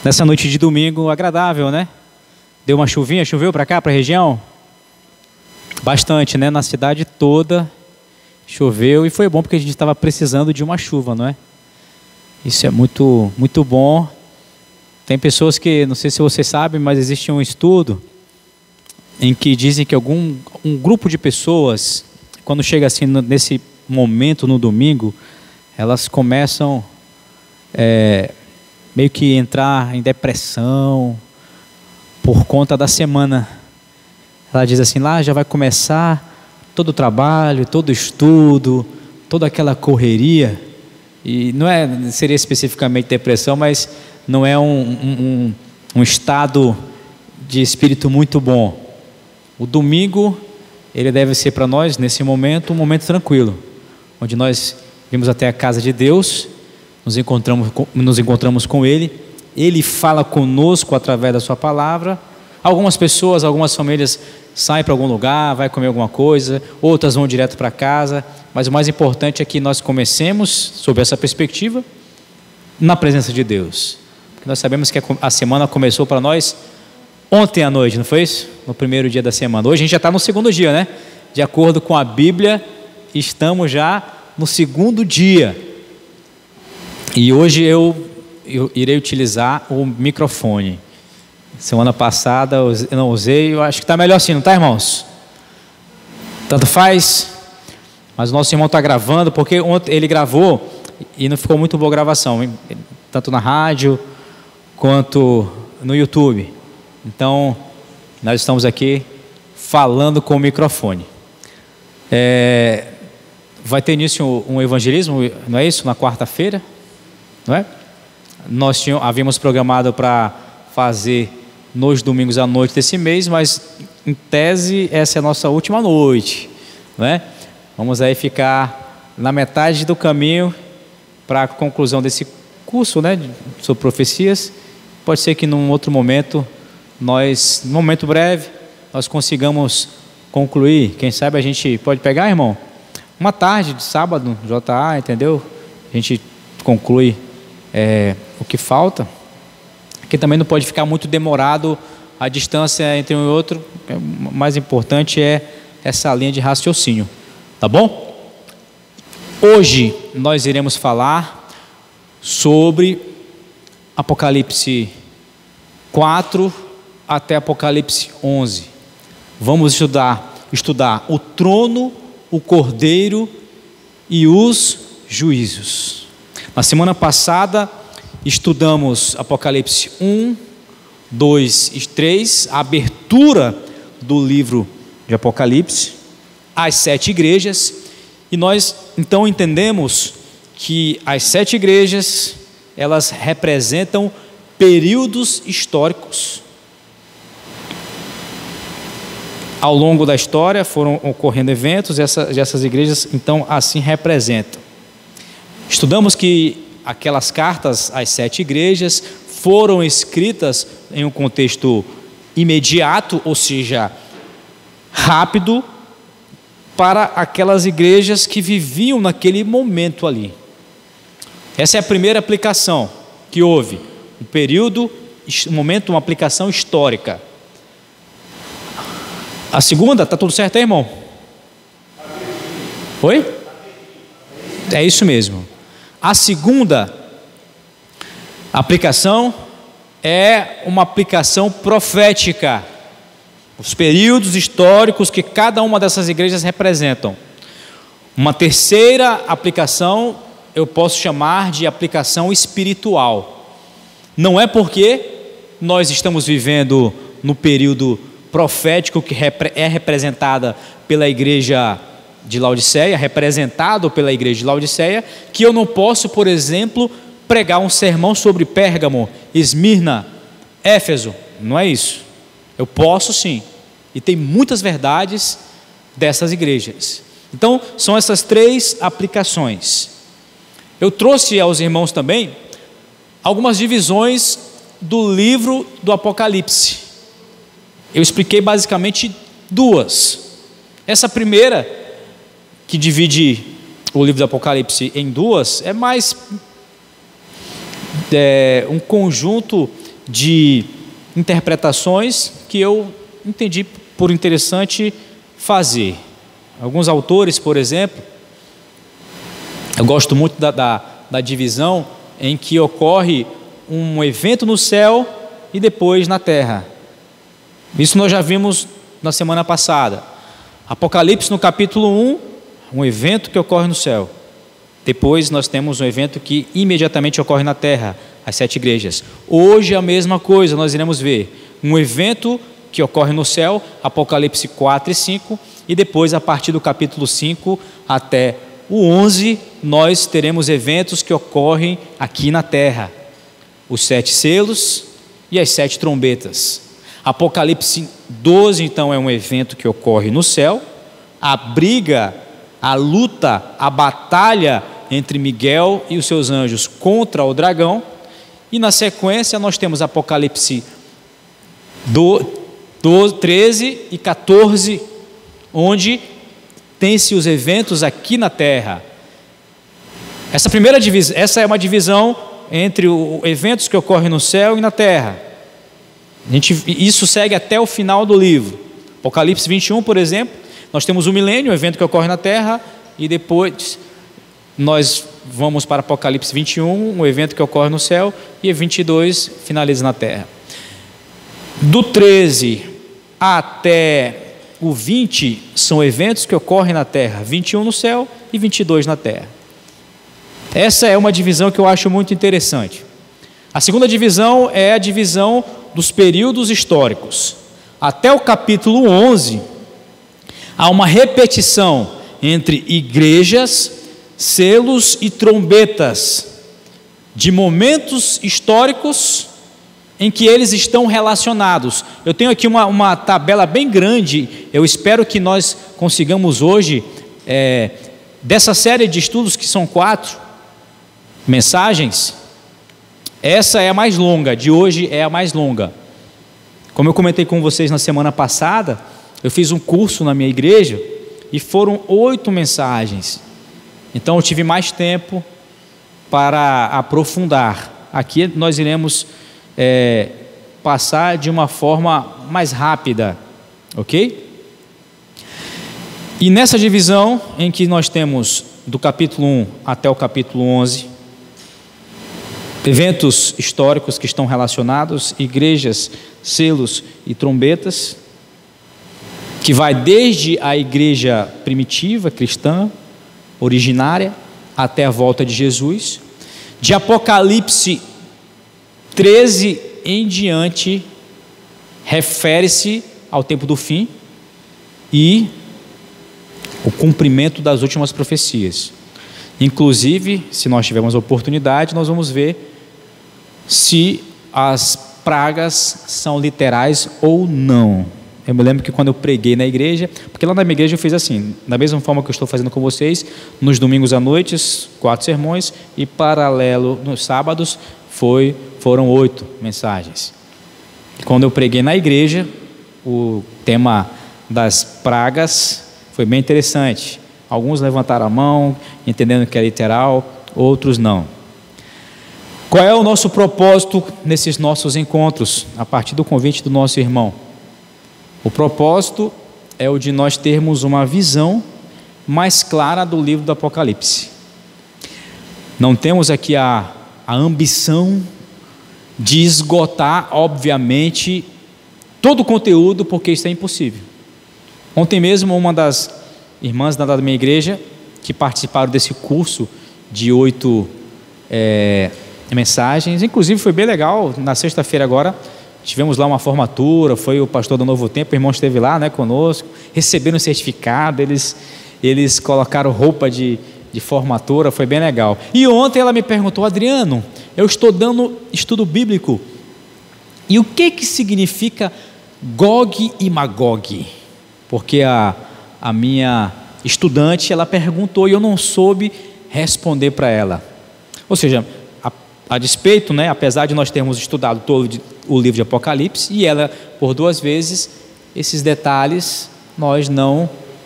Nessa noite de domingo agradável, né? Deu uma chuvinha, choveu para cá, para a região? Bastante, né? Na cidade toda choveu e foi bom porque a gente estava precisando de uma chuva, não é? Isso é muito, muito bom. Tem pessoas que, não sei se você sabe, mas existe um estudo em que dizem que um grupo de pessoas, quando chega assim nesse momento no domingo, elas começam meio que entrar em depressão por conta da semana. Ela diz assim, lá já vai começar todo o trabalho, todo o estudo, toda aquela correria, e não seria especificamente depressão, mas não é um estado de espírito muito bom. O domingo, ele deve ser para nós, nesse momento, um momento tranquilo, onde nós vimos até a casa de Deus, nos encontramos com Ele, Ele fala conosco através da sua palavra. Algumas pessoas, algumas famílias saem para algum lugar, vai comer alguma coisa, outras vão direto para casa, mas o mais importante é que nós comecemos, sob essa perspectiva, na presença de Deus. Porque nós sabemos que a semana começou para nós ontem à noite, não foi isso? No primeiro dia da semana. Hoje a gente já está no segundo dia, né? De acordo com a Bíblia, estamos já no segundo dia. E hoje eu irei utilizar o microfone. Semana passada eu não usei, eu acho que está melhor assim, não está, irmãos? Tanto faz, mas o nosso irmão está gravando, porque ontem ele gravou e não ficou muito boa a gravação, tanto na rádio quanto no YouTube. Então, nós estamos aqui falando com o microfone. Vai ter início um evangelismo, não é isso? Na quarta-feira, não é? Nós havíamos programado para fazer nos domingos à noite desse mês, mas em tese essa é a nossa última noite, não é? Vamos aí ficar na metade do caminho para a conclusão desse curso, né, sobre profecias. Pode ser que num outro momento, num momento breve, nós consigamos concluir. Quem sabe a gente pode pegar, irmão, uma tarde de sábado, JA, entendeu? A gente conclui o que falta, que também não pode ficar muito demorado a distância entre um e outro. O mais importante é essa linha de raciocínio, tá bom? Hoje nós iremos falar sobre Apocalipse 4 até Apocalipse 11. Vamos estudar o trono, o cordeiro e os juízos. Na semana passada estudamos Apocalipse 1, 2 e 3, a abertura do livro de Apocalipse, as 7 igrejas, e nós então entendemos que as 7 igrejas, elas representam períodos históricos. Ao longo da história foram ocorrendo eventos, essas igrejas então assim representam. Estudamos que aquelas cartas às 7 igrejas foram escritas em um contexto imediato, ou seja, rápido, para aquelas igrejas que viviam naquele momento ali. Essa é a primeira aplicação que houve, uma aplicação histórica. A segunda, está tudo certo aí, irmão? Oi? É isso mesmo. A segunda aplicação é uma aplicação profética. Os períodos históricos que cada uma dessas igrejas representam. Uma terceira aplicação eu posso chamar de aplicação espiritual. Não é porque nós estamos vivendo no período profético que é representada pela igreja de Laodiceia, representado pela igreja de Laodiceia, que eu não posso, por exemplo, pregar um sermão sobre Pérgamo, Esmirna, Éfeso. Não é isso. Eu posso sim, e tem muitas verdades dessas igrejas. Então, são essas 3 aplicações. Eu trouxe aos irmãos também algumas divisões do livro do Apocalipse. Eu expliquei basicamente 2. Essa primeira, que divide o livro do Apocalipse em 2, é mais um conjunto de interpretações que eu entendi por interessante fazer. Alguns autores, por exemplo, eu gosto muito da divisão em que ocorre um evento no céu e depois na terra. Isso nós já vimos na semana passada. Apocalipse no capítulo 1, um evento que ocorre no céu. Depois nós temos um evento que imediatamente ocorre na terra, as 7 igrejas. Hoje a mesma coisa, nós iremos ver um evento que ocorre no céu, Apocalipse 4 e 5, e depois a partir do capítulo 5 até o 11, nós teremos eventos que ocorrem aqui na terra. Os 7 selos e as 7 trombetas. Apocalipse 12, então, é um evento que ocorre no céu. A briga, a luta, a batalha entre Miguel e os seus anjos contra o dragão. E na sequência nós temos Apocalipse 13 e 14, onde tem-se os eventos aqui na terra. Essa é uma divisão entre os eventos que ocorrem no céu e na terra. Isso segue até o final do livro. Apocalipse 21, por exemplo, nós temos o milênio, o evento que ocorre na terra, e depois nós vamos para Apocalipse 21, o evento que ocorre no céu, e 22 finaliza na terra. Do 13 até o 20 são eventos que ocorrem na terra, 21 no céu e 22 na terra. Essa é uma divisão que eu acho muito interessante. A segunda divisão é a divisão dos períodos históricos. Até o capítulo 11, há uma repetição entre igrejas, selos e trombetas, de momentos históricos em que eles estão relacionados. Eu tenho aqui uma tabela bem grande, eu espero que nós consigamos hoje, dessa série de estudos que são 4 mensagens, essa é a mais longa, de hoje é a mais longa. Como eu comentei com vocês na semana passada, eu fiz um curso na minha igreja e foram 8 mensagens. Então eu tive mais tempo para aprofundar. Aqui nós iremos passar de uma forma mais rápida, ok? E nessa divisão em que nós temos do capítulo 1 até o capítulo 11, eventos históricos que estão relacionados, igrejas, selos e trombetas, que vai desde a igreja primitiva, cristã, originária, até a volta de Jesus. De Apocalipse 13 em diante, refere-se ao tempo do fim e o cumprimento das últimas profecias. Inclusive, se nós tivermos a oportunidade, nós vamos ver se as pragas são literais ou não. Eu me lembro que quando eu preguei na igreja, porque lá na minha igreja eu fiz assim, da mesma forma que eu estou fazendo com vocês, nos domingos à noite, 4 sermões, e paralelo nos sábados, foram 8 mensagens. Quando eu preguei na igreja, o tema das pragas foi bem interessante. Alguns levantaram a mão, entendendo que é literal, outros não. Qual é o nosso propósito nesses nossos encontros, a partir do convite do nosso irmão? O propósito é o de nós termos uma visão mais clara do livro do Apocalipse. Não temos aqui a ambição de esgotar, obviamente, todo o conteúdo, porque isso é impossível. Ontem mesmo, uma das irmãs da minha igreja, que participaram desse curso de 8 mensagens, inclusive foi bem legal, na sexta-feira agora, tivemos lá uma formatura, foi o pastor do Novo Tempo, o irmão esteve lá, conosco, receberam o certificado, eles colocaram roupa de formatura, foi bem legal. E ontem ela me perguntou: Adriano, eu estou dando estudo bíblico, e o que significa Gog e Magog? Porque a minha estudante, ela perguntou e eu não soube responder para ela. Ou seja, a despeito, apesar de nós termos estudado todo o livro de Apocalipse, e ela, por 2 vezes, esses detalhes,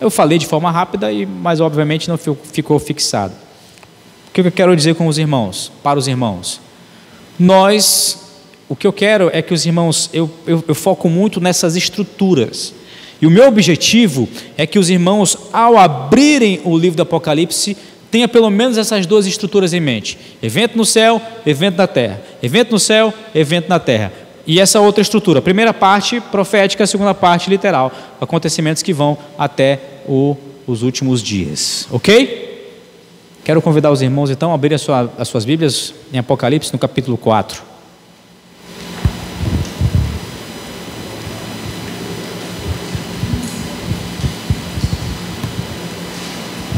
eu falei de forma rápida, mas obviamente não ficou fixado. O que eu quero dizer com os irmãos, para os irmãos? o que eu quero é que os irmãos, eu foco muito nessas estruturas. E o meu objetivo é que os irmãos, ao abrirem o livro do Apocalipse, tenha pelo menos essas duas estruturas em mente: evento no céu, evento na terra. Evento no céu, evento na terra. E essa outra estrutura, a primeira parte profética, a segunda parte literal, acontecimentos que vão até os últimos dias, ok? Quero convidar os irmãos então a abrirem as suas Bíblias em Apocalipse no capítulo 4.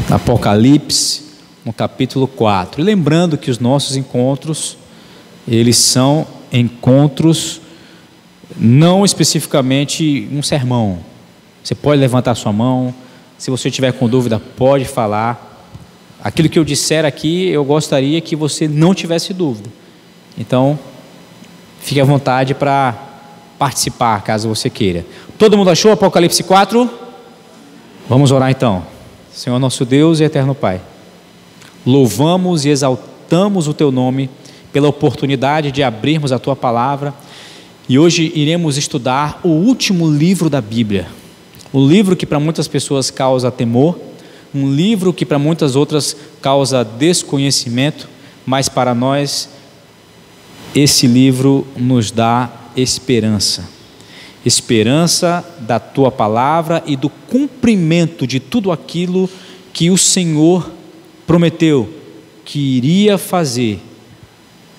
Apocalipse no capítulo 4. E lembrando que os nossos encontros, eles são encontros não especificamente um sermão. Você pode levantar sua mão, se você tiver com dúvida pode falar. Aquilo que eu disser aqui, eu gostaria que você não tivesse dúvida. Então, fique à vontade para participar, caso você queira. Todo mundo achou Apocalipse 4? Vamos orar então. Senhor nosso Deus e eterno Pai, louvamos e exaltamos o Teu nome pela oportunidade de abrirmos a Tua palavra, e hoje iremos estudar o último livro da Bíblia, um livro que para muitas pessoas causa temor, um livro que para muitas outras causa desconhecimento, mas para nós esse livro nos dá esperança da Tua palavra e do cumprimento de tudo aquilo que o Senhor prometeu que iria fazer.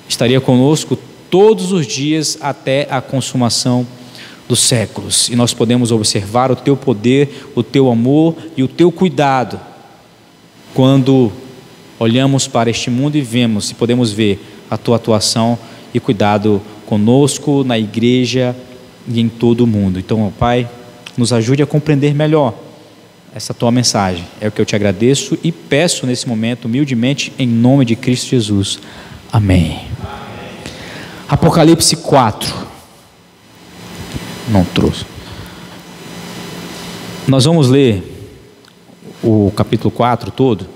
Estaria conosco todos os dias até a consumação dos séculos, e nós podemos observar o Teu poder, o Teu amor e o Teu cuidado quando olhamos para este mundo e vemos, e podemos ver a Tua atuação e cuidado conosco, na igreja e em todo o mundo. Então, Pai, nos ajude a compreender melhor essa Tua mensagem. É o que eu Te agradeço e peço nesse momento, humildemente, em nome de Cristo Jesus. Amém. Apocalipse 4. Não trouxe. Nós vamos ler o capítulo 4 todo.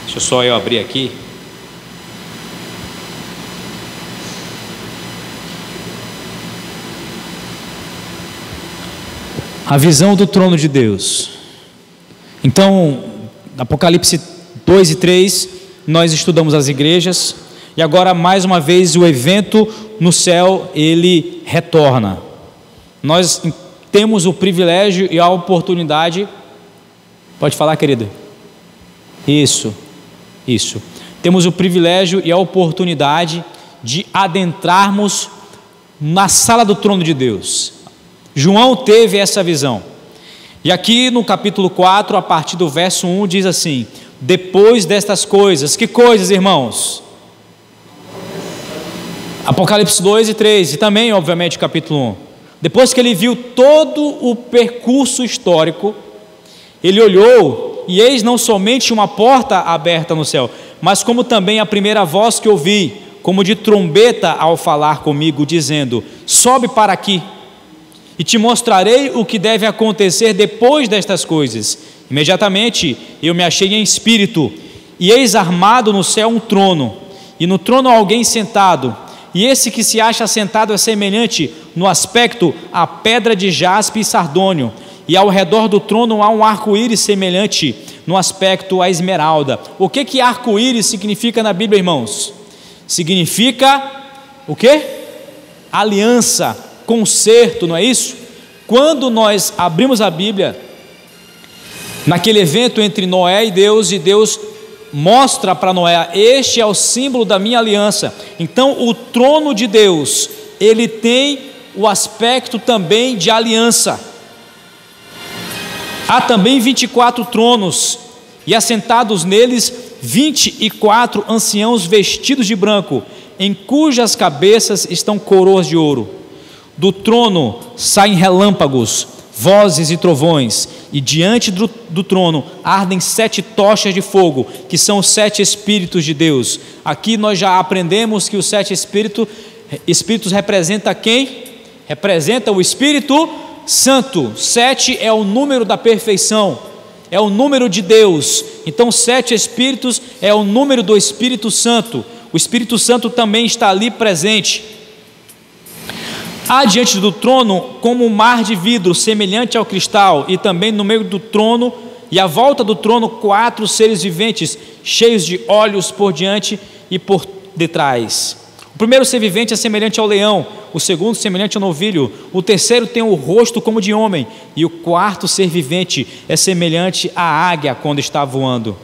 Deixa só eu abrir aqui. A visão do trono de Deus. Então, Apocalipse 2 e 3, nós estudamos as igrejas, e agora mais uma vez o evento no céu, ele retorna. Nós temos o privilégio e a oportunidade, pode falar, querida? Isso. Temos o privilégio e a oportunidade de adentrarmos na sala do trono de Deus. João teve essa visão. E aqui no capítulo 4, a partir do verso 1, diz assim: depois destas coisas, que coisas, irmãos? Apocalipse 2 e 3, e também, obviamente, capítulo 1. Depois que ele viu todo o percurso histórico, ele olhou, e eis não somente uma porta aberta no céu, mas como também a primeira voz que ouvi, como de trombeta ao falar comigo, dizendo: sobe para aqui, e te mostrarei o que deve acontecer depois destas coisas. Imediatamente eu me achei em espírito, e eis armado no céu um trono, e no trono alguém sentado, e esse que se acha sentado é semelhante no aspecto à pedra de jaspe e sardônio, e ao redor do trono há um arco-íris semelhante no aspecto à esmeralda. O que arco-íris significa na Bíblia, irmãos? Significa o quê? Aliança, concerto, não é isso? Quando nós abrimos a Bíblia, naquele evento entre Noé e Deus mostra para Noé: este é o símbolo da minha aliança. Então o trono de Deus, ele tem o aspecto também de aliança. Há também 24 tronos, e assentados neles 24 anciãos vestidos de branco, em cujas cabeças estão coroas de ouro. Do trono saem relâmpagos, vozes e trovões, e diante do trono ardem 7 tochas de fogo, que são os 7 Espíritos de Deus. Aqui nós já aprendemos que os 7 Espíritos representam quem? Representa o Espírito Santo. 7 é o número da perfeição, é o número de Deus. Então 7 espíritos é o número do Espírito Santo. O Espírito Santo também está ali presente. Há diante do trono como um mar de vidro semelhante ao cristal, e também no meio do trono e à volta do trono 4 seres viventes, cheios de olhos por diante e por detrás. O primeiro ser vivente é semelhante ao leão, o segundo semelhante ao novilho, o terceiro tem o rosto como de homem, e o quarto ser vivente é semelhante à águia quando está voando.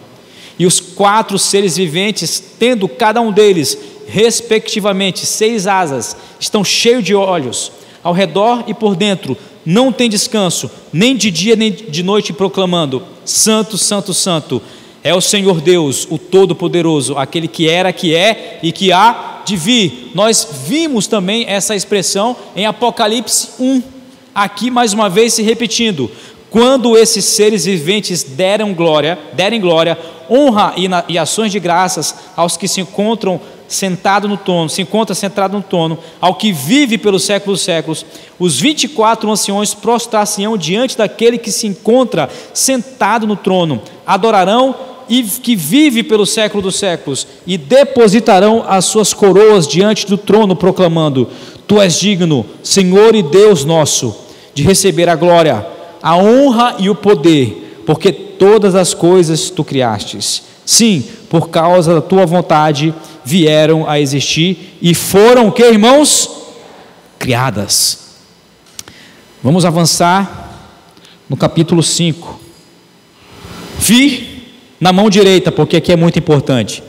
E os 4 seres viventes, tendo cada um deles respectivamente 6 asas, estão cheios de olhos ao redor e por dentro, não tem descanso, nem de dia nem de noite, proclamando: Santo, Santo, Santo é o Senhor Deus, o Todo-Poderoso, aquele que era, que é e que há de vir. Nós vimos também essa expressão em Apocalipse 1, aqui mais uma vez se repetindo: quando esses seres viventes derem glória, honra e ações de graças aos que se encontram sentado no trono, ao que vive pelos séculos dos séculos, os 24 anciões prostrar-se-ão diante daquele que se encontra sentado no trono, adorarão e que vive pelo século dos séculos, e depositarão as suas coroas diante do trono, proclamando: Tu és digno, Senhor e Deus nosso, de receber a glória, a honra e o poder, porque todas as coisas tu criastes. Sim, por causa da tua vontade vieram a existir e foram, o que, irmãos? Criadas. Vamos avançar no capítulo 5. Vi na mão direita, porque aqui é muito importante.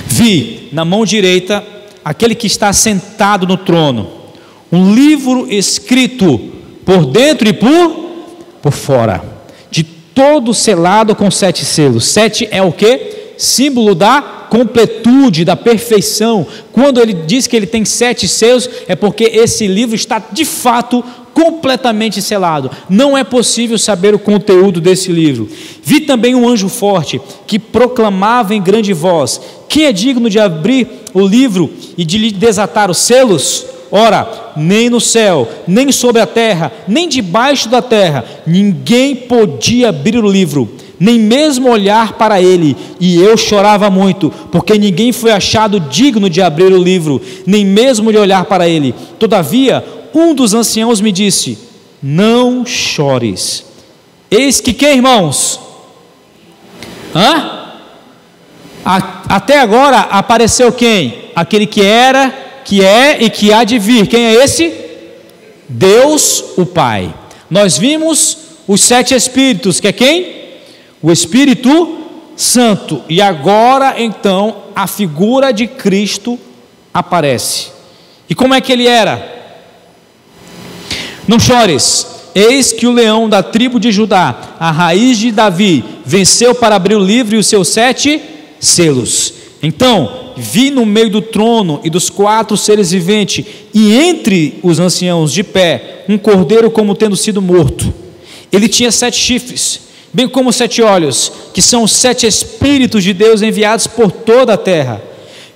Vi na mão direita aquele que está sentado no trono, um livro escrito por dentro e por fora, de todo selado com 7 selos. 7 é o que? Símbolo da completude, da perfeição. Quando ele diz que ele tem 7 selos, é porque esse livro está de fato completamente selado. Não é possível saber o conteúdo desse livro. Vi também um anjo forte que proclamava em grande voz: quem é digno de abrir o livro e de lhe desatar os selos? Ora, nem no céu, nem sobre a terra, nem debaixo da terra, ninguém podia abrir o livro, nem mesmo olhar para ele. E eu chorava muito, porque ninguém foi achado digno de abrir o livro, nem mesmo de olhar para ele. Todavia, um dos anciãos me disse: não chores. Eis que quem, irmãos? Até agora apareceu quem? Aquele que era, que é e que há de vir. Quem é esse? Deus o Pai. Nós vimos os 7 espíritos, que é quem? O Espírito Santo. E agora então a figura de Cristo aparece. E como é que ele era? Não chores, eis que o leão da tribo de Judá, a raiz de Davi, venceu para abrir o livro e os seus 7 selos. Então vi no meio do trono e dos 4 seres viventes, e entre os anciãos de pé, um cordeiro como tendo sido morto. Ele tinha 7 chifres, bem como 7 olhos, que são os 7 Espíritos de Deus enviados por toda a terra.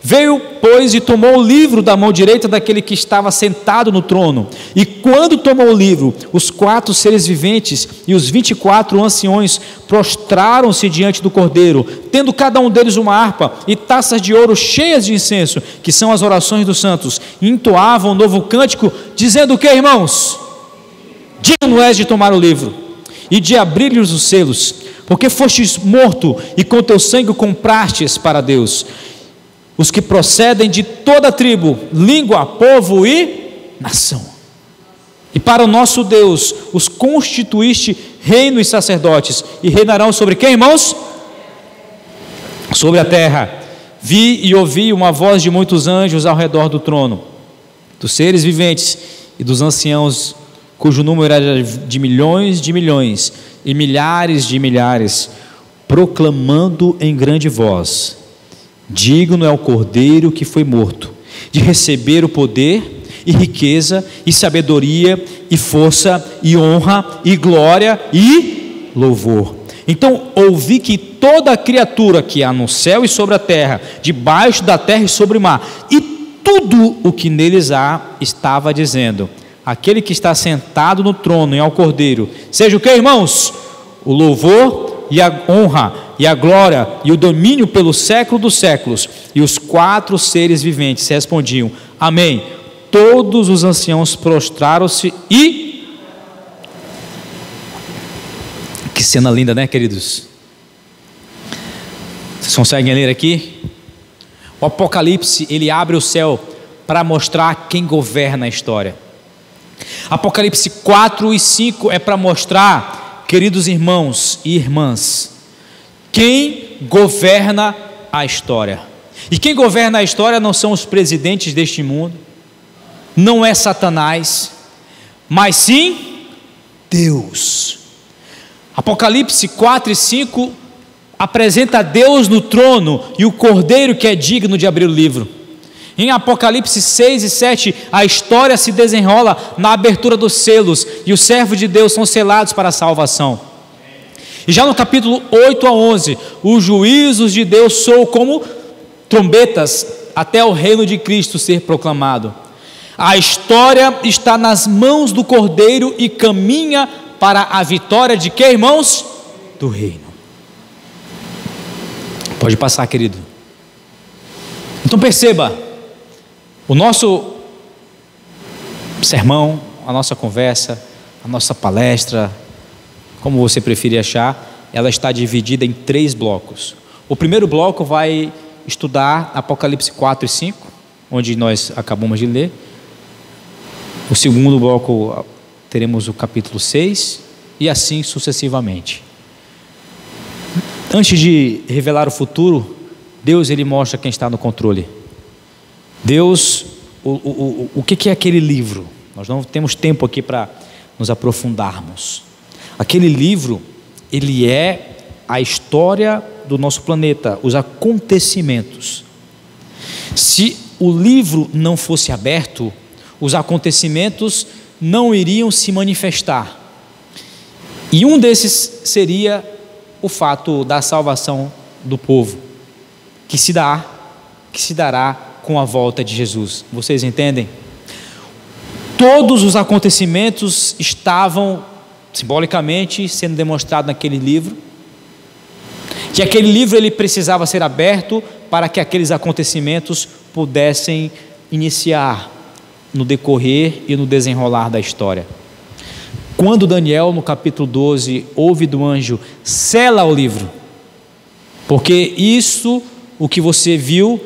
Veio, pois, e tomou o livro da mão direita daquele que estava sentado no trono. E quando tomou o livro, os 4 seres viventes e os 24 anciões prostraram-se diante do cordeiro, tendo cada um deles uma harpa e taças de ouro cheias de incenso, que são as orações dos santos, e entoavam um novo cântico, dizendo: o que, irmãos? Digno és de tomar o livro e de abrir-lhes os selos, porque fostes morto e com teu sangue comprastes para Deus os que procedem de toda tribo, língua, povo e nação. E para o nosso Deus os constituíste reino e sacerdotes, e reinarão sobre quem, irmãos? Sobre a terra. Vi e ouvi uma voz de muitos anjos ao redor do trono, dos seres viventes e dos anciãos, cujo número era de milhões e milhares de milhares, proclamando em grande voz: digno é o cordeiro que foi morto, de receber o poder e riqueza e sabedoria e força e honra e glória e louvor. Então ouvi que toda criatura que há no céu e sobre a terra, debaixo da terra e sobre o mar, e tudo o que neles há, estava dizendo: aquele que está sentado no trono e ao cordeiro, seja o que, irmãos? o louvor e a honra e a glória e o domínio pelo século dos séculos. E os 4 seres viventes respondiam: amém. Todos os anciãos prostraram-se e... Que cena linda, né, queridos? Vocês conseguem ler aqui? O Apocalipse, ele abre o céu para mostrar quem governa a história. Apocalipse 4 e 5 é para mostrar, queridos irmãos e irmãs, quem governa a história. E quem governa a história não são os presidentes deste mundo, não é Satanás, mas sim Deus. Apocalipse 4 e 5 apresenta Deus no trono e o Cordeiro que é digno de abrir o livro. Em Apocalipse 6 e 7, a história se desenrola na abertura dos selos e os servos de Deus são selados para a salvação. E já no capítulo 8 a 11, os juízos de Deus soam como trombetas até o reino de Cristo ser proclamado. A história está nas mãos do Cordeiro e caminha para a vitória de que, irmãos? Do reino. Pode passar, querido. Então perceba, o nosso sermão, a nossa conversa, a nossa palestra, como você preferir achar, ela está dividida em 3 blocos. O primeiro bloco vai estudar Apocalipse 4 e 5, onde nós acabamos de ler. O segundo bloco teremos o capítulo 6 e assim sucessivamente. Antes de revelar o futuro, Deus ele mostra quem está no controle. Deus, o que é aquele livro? Nós não temos tempo aqui para nos aprofundarmos. Aquele livro, ele é a história do nosso planeta, os acontecimentos. Se o livro não fosse aberto, os acontecimentos não iriam se manifestar. E um desses seria o fato da salvação do povo, que se dará com a volta de Jesus. Vocês entendem? Todos os acontecimentos estavam simbolicamente sendo demonstrados naquele livro, que aquele livro ele precisava ser aberto para que aqueles acontecimentos pudessem iniciar no decorrer e no desenrolar da história. Quando Daniel, no capítulo 12, ouve do anjo: sela o livro, porque isso, o que você viu,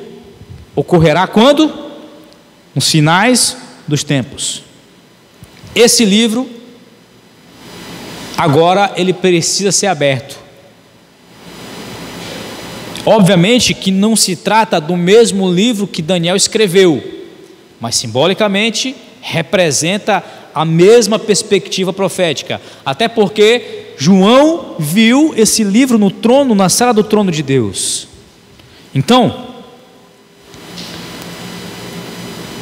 ocorrerá quando? Nos finais dos tempos. Esse livro, agora, ele precisa ser aberto. Obviamente que não se trata do mesmo livro que Daniel escreveu, mas simbolicamente representa a mesma perspectiva profética, até porque João viu esse livro no trono, na sala do trono de Deus. Então,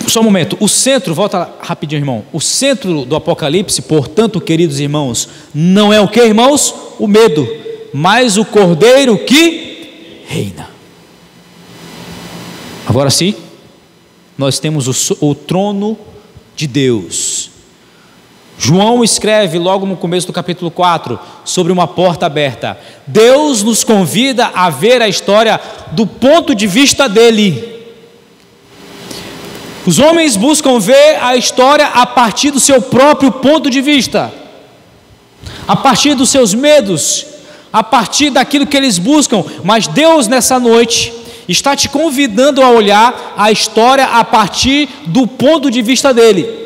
só um momento, o centro, volta rapidinho, irmão, o centro do Apocalipse, portanto, queridos irmãos, não é o que, irmãos? O medo, mas o Cordeiro que reina. Agora sim, nós temos o trono de Deus. João escreve logo no começo do capítulo 4 sobre uma porta aberta. Deus nos convida a ver a história do ponto de vista dele. Os homens buscam ver a história a partir do seu próprio ponto de vista, a partir dos seus medos, a partir daquilo que eles buscam, mas Deus nessa noite está te convidando a olhar a história a partir do ponto de vista dele.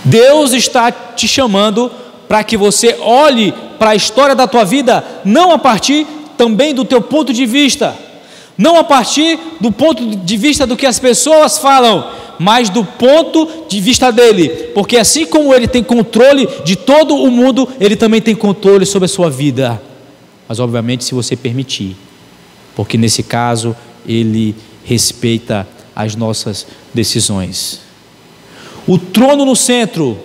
Deus está te chamando para que você olhe para a história da tua vida, não a partir também do teu ponto de vista, não a partir do ponto de vista do que as pessoas falam, mas do ponto de vista dele, porque assim como ele tem controle de todo o mundo, ele também tem controle sobre a sua vida, mas obviamente se você permitir, porque nesse caso ele respeita as nossas decisões. O trono no centro,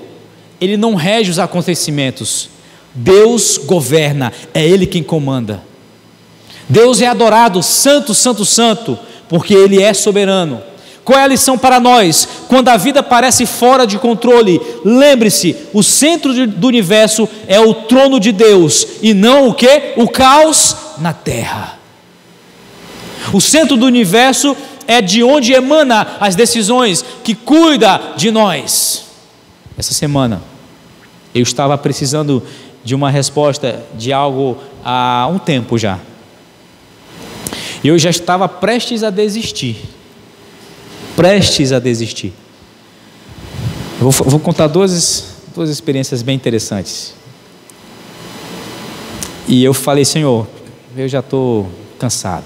ele não rege os acontecimentos, Deus governa, é Ele quem comanda. Deus é adorado, santo, santo, santo, porque Ele é soberano. Qual é a lição para nós? Quando a vida parece fora de controle, lembre-se, o centro do universo é o trono de Deus, e não o quê? O caos na terra. O centro do universo é de onde emana as decisões, que cuida de nós. Essa semana, eu estava precisando de uma resposta de algo há um tempo já. E eu já estava prestes a desistir. Eu vou contar duas experiências bem interessantes. E eu falei: Senhor, eu já estou cansado.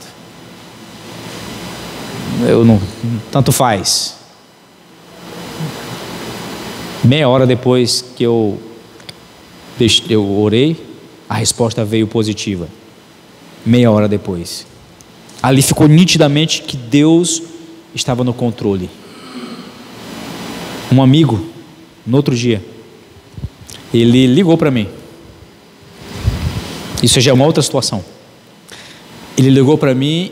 Tanto faz. Meia hora depois que eu orei, a resposta veio positiva. Meia hora depois. Ali ficou nitidamente que Deus estava no controle. Um amigo, no outro dia, ele ligou para mim. Isso já é uma outra situação. Ele ligou para mim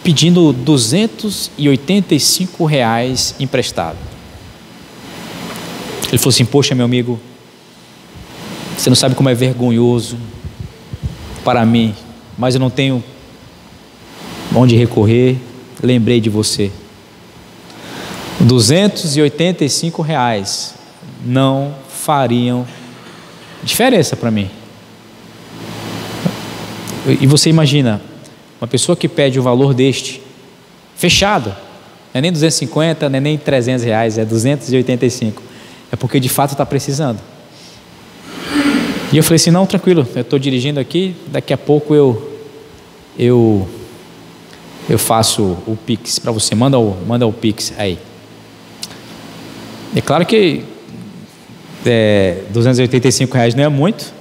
pedindo R$285 emprestado. Ele falou assim: poxa, meu amigo, você não sabe como é vergonhoso para mim, mas eu não tenho onde recorrer. Lembrei de você. R$285 não fariam diferença para mim. E você imagina, uma pessoa que pede um valor deste, fechado, não é nem 250, não é nem R$300, é 285. É porque de fato está precisando. E eu falei assim: não, tranquilo, eu estou dirigindo aqui, daqui a pouco eu faço o Pix para você, manda o Pix aí. É claro que R$285 não é muito,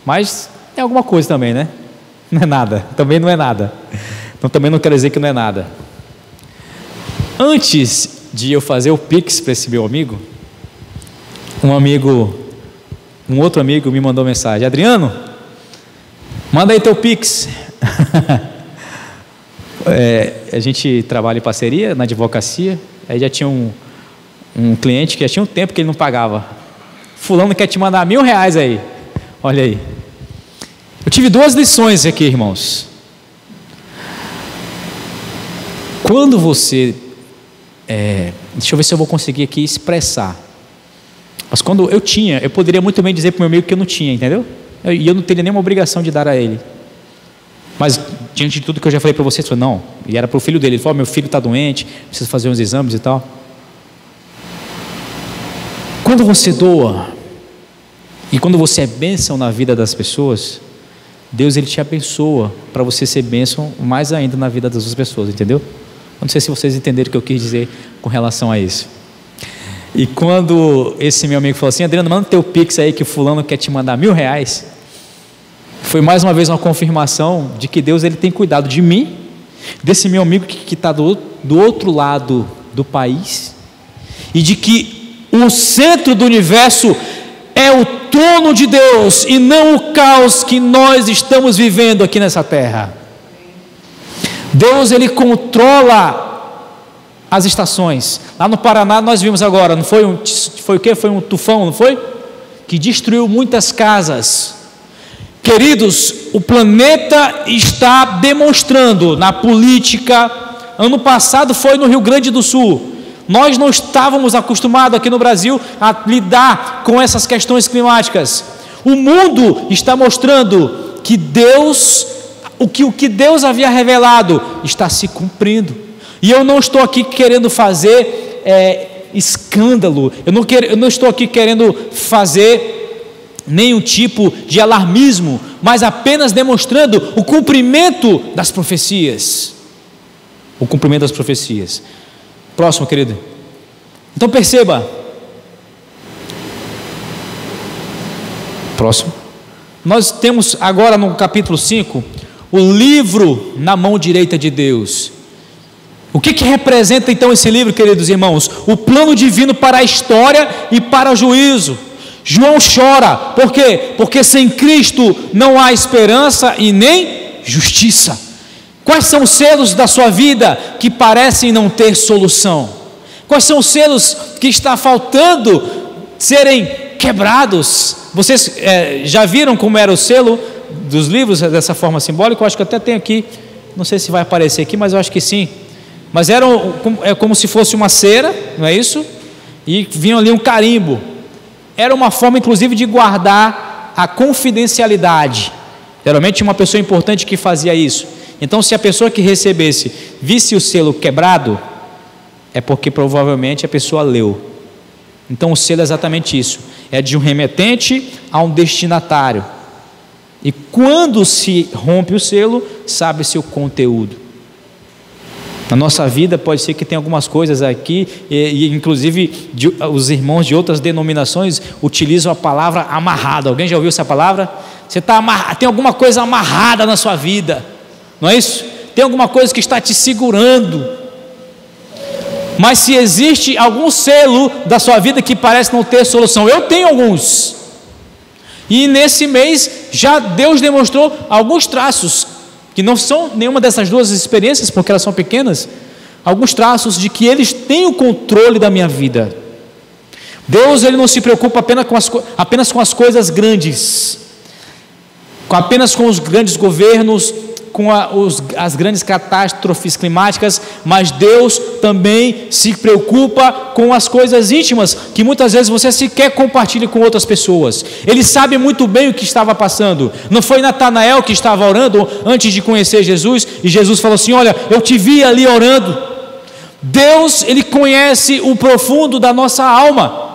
mas é alguma coisa também, né? Não é nada, também não é nada. Então também não quero dizer que não é nada. Antes de eu fazer o Pix para esse meu amigo, um outro amigo me mandou mensagem: Adriano, manda aí teu Pix. A gente trabalha em parceria na advocacia. Aí já tinha um cliente que já tinha um tempo que ele não pagava. Fulano quer te mandar R$1.000 aí. Olha aí. Eu tive duas lições aqui, irmãos. Quando você deixa eu ver se eu vou conseguir aqui expressar. Mas quando eu poderia muito bem dizer para o meu amigo que eu não tinha, entendeu? E eu não teria nenhuma obrigação de dar a ele. Mas diante de tudo que eu já falei para vocês, eu falei: não. E era para o filho dele. Ele falou: meu filho está doente, precisa fazer uns exames e tal. Quando você doa e quando você é bênção na vida das pessoas, Deus, Ele te abençoa para você ser bênção mais ainda na vida das outras pessoas, entendeu? Eu não sei se vocês entenderam o que eu quis dizer com relação a isso. E quando esse meu amigo falou assim: Adriano, manda teu Pix aí que o fulano quer te mandar R$1.000, foi mais uma vez uma confirmação de que Deus, Ele tem cuidado de mim, desse meu amigo que está do outro lado do país, e de que o centro do universo é o trono de Deus e não o caos que nós estamos vivendo aqui nessa terra. Deus, Ele controla as estações. Lá no Paraná nós vimos agora, não foi o quê? Foi um tufão, não foi? Que destruiu muitas casas. Queridos, o planeta está demonstrando na política. Ano passado foi no Rio Grande do Sul. Nós não estávamos acostumados aqui no Brasil a lidar com essas questões climáticas. O mundo está mostrando que o que Deus havia revelado está se cumprindo. E eu não estou aqui querendo fazer escândalo. Eu não estou aqui querendo fazer nenhum tipo de alarmismo, mas apenas demonstrando o cumprimento das profecias. O cumprimento das profecias. Próximo, querido. Então perceba. Próximo. Nós temos agora no capítulo 5 o livro na mão direita de Deus. O que representa então esse livro, queridos irmãos? O plano divino para a história e para o juízo. João chora, por quê? Porque sem Cristo não há esperança e nem justiça. Quais são os selos da sua vida que parecem não ter solução? Quais são os selos que está faltando serem quebrados? Vocês já viram como era o selo dos livros dessa forma simbólica? Eu acho que até tem aqui, não sei se vai aparecer aqui, mas eu acho que sim. Mas é como se fosse uma cera, não é isso? E vinha ali um carimbo. Era uma forma inclusive de guardar a confidencialidade. Geralmente uma pessoa importante que fazia isso. Então, se a pessoa que recebesse visse o selo quebrado, é porque provavelmente a pessoa leu. Então, o selo é exatamente isso: é de um remetente a um destinatário. E quando se rompe o selo, sabe-se o conteúdo. Na nossa vida pode ser que tenha algumas coisas aqui, e inclusive os irmãos de outras denominações utilizam a palavra amarrada. Alguém já ouviu essa palavra? Você está amarrado, tem alguma coisa amarrada na sua vida, não é isso? Tem alguma coisa que está te segurando. Mas se existe algum selo da sua vida que parece não ter solução, eu tenho alguns. E nesse mês já Deus demonstrou alguns traços, que não são nenhuma dessas duas experiências, porque elas são pequenas, alguns traços de que eles têm o controle da minha vida. Deus, Ele não se preocupa apenas com as coisas grandes, apenas com os grandes governos, com as grandes catástrofes climáticas, mas Deus também se preocupa com as coisas íntimas, que muitas vezes você sequer compartilha com outras pessoas. Ele sabe muito bem o que estava passando. Não foi Natanael que estava orando antes de conhecer Jesus, e Jesus falou assim: olha, eu te vi ali orando. Deus, Ele conhece o profundo da nossa alma.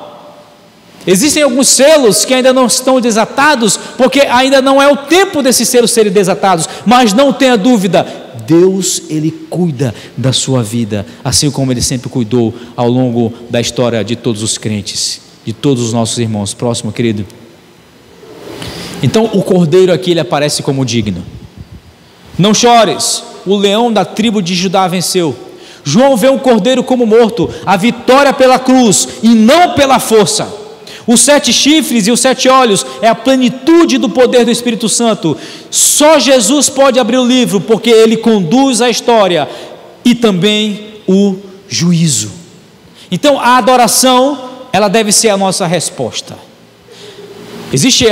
Existem alguns selos que ainda não estão desatados, porque ainda não é o tempo desses selos serem desatados, mas não tenha dúvida, Deus, Ele cuida da sua vida, assim como Ele sempre cuidou ao longo da história de todos os crentes, de todos os nossos irmãos. Próximo, querido. Então o cordeiro aqui, ele aparece como digno. Não chores, o leão da tribo de Judá venceu. João vê um cordeiro como morto, a vitória pela cruz e não pela força. Os 7 chifres e os 7 olhos é a plenitude do poder do Espírito Santo. Só Jesus pode abrir o livro, porque Ele conduz a história e também o juízo. Então a adoração, ela deve ser a nossa resposta. Existe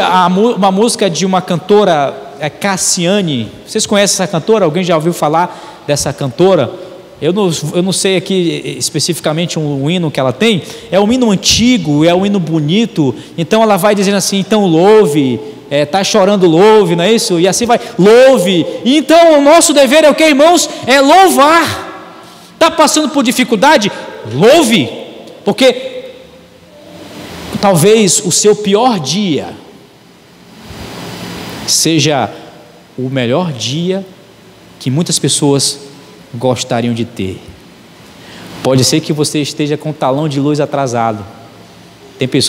uma música de uma cantora, Cassiane. Vocês conhecem essa cantora? Alguém já ouviu falar dessa cantora? Eu não sei aqui especificamente um hino que ela tem. É um hino antigo, é um hino bonito. Então ela vai dizendo assim: então louve, está chorando, louve, não é isso? E assim vai, louve. E então o nosso dever é o que, irmãos? É louvar. Está passando por dificuldade? Louve. Porque talvez o seu pior dia seja o melhor dia que muitas pessoas gostariam de ter. Pode ser que você esteja com o talão de luz atrasado. Tem pessoas